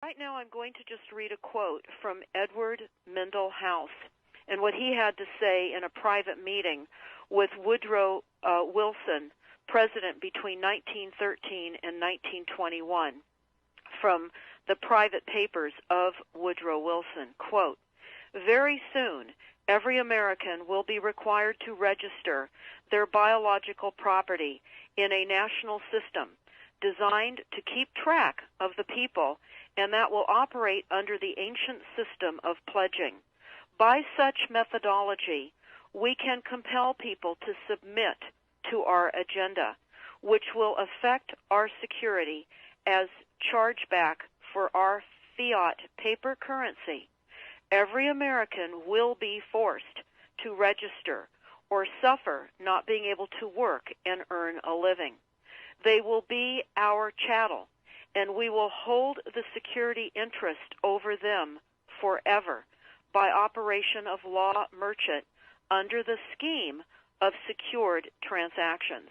Right now I'm going to just read a quote from Edward Mendell House and what he had to say in a private meeting with Woodrow Wilson, president between 1913 and 1921, from the private papers of Woodrow Wilson. Quote, "Very soon, every American will be required to register their biological property in a national system designed to keep track of the people, and that will operate under the ancient system of pledging. By such methodology, we can compel people to submit to our agenda, which will affect our security as chargeback for our fiat paper currency. Every American will be forced to register or suffer not being able to work and earn a living. They will be our chattel, and we will hold the security interest over them forever by operation of law merchant under the scheme of secured transactions.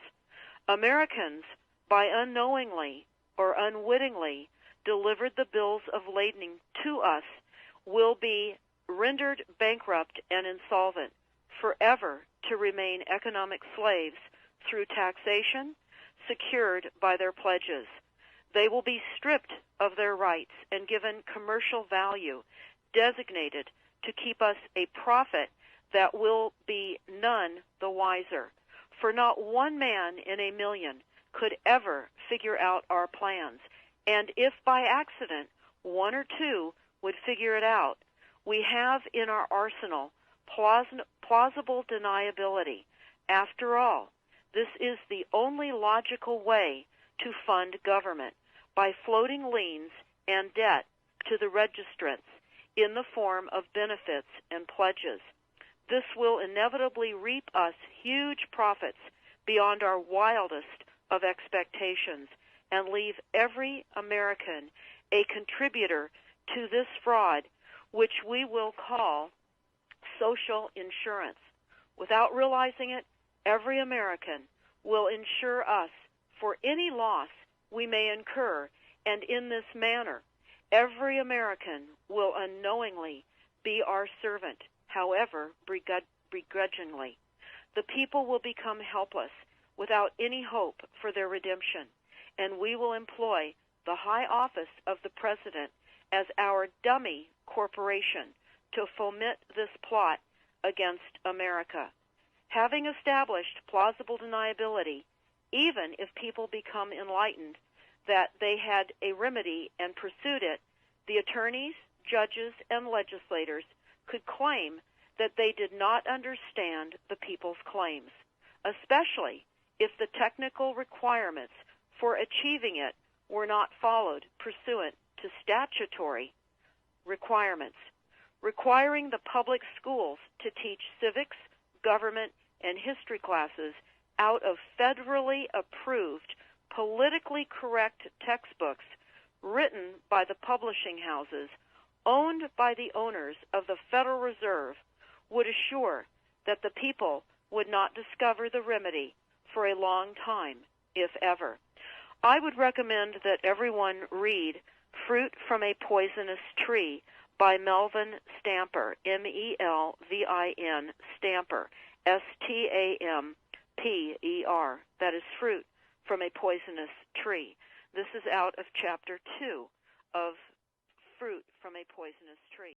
Americans, by unknowingly or unwittingly delivered the bills of lading to us, will be rendered bankrupt and insolvent, forever to remain economic slaves through taxation secured by their pledges. They will be stripped of their rights and given commercial value, designated to keep us a profit that will be none the wiser. For not one man in a million could ever figure out our plans, and if by accident one or two would figure it out, we have in our arsenal plausible deniability. After all, this is the only logical way to fund government, by floating liens and debt to the registrants in the form of benefits and pledges. This will inevitably reap us huge profits beyond our wildest of expectations and leave every American a contributor to this fraud, which we will call social insurance. Without realizing it, every American will insure us for any loss we may incur, and in this manner, every American will unknowingly be our servant, however begrudgingly. The people will become helpless without any hope for their redemption, and we will employ the high office of the President as our dummy corporation to foment this plot against America. Having established plausible deniability, even if people become enlightened that they had a remedy and pursued it, the attorneys, judges, and legislators could claim that they did not understand the people's claims, especially if the technical requirements for achieving it were not followed pursuant to statutory requirements, requiring the public schools to teach civics, government, and history classes out of federally approved, politically correct textbooks written by the publishing houses owned by the owners of the Federal Reserve would assure that the people would not discover the remedy for a long time, if ever. I would recommend that everyone read Fruit from a Poisonous Tree by Melvin Stamper, M-E-L-V-I-N, Stamper, S-T-A-M-P-E-R. That is Fruit from a Poisonous Tree. This is out of Chapter 2 of Fruit from a Poisonous Tree.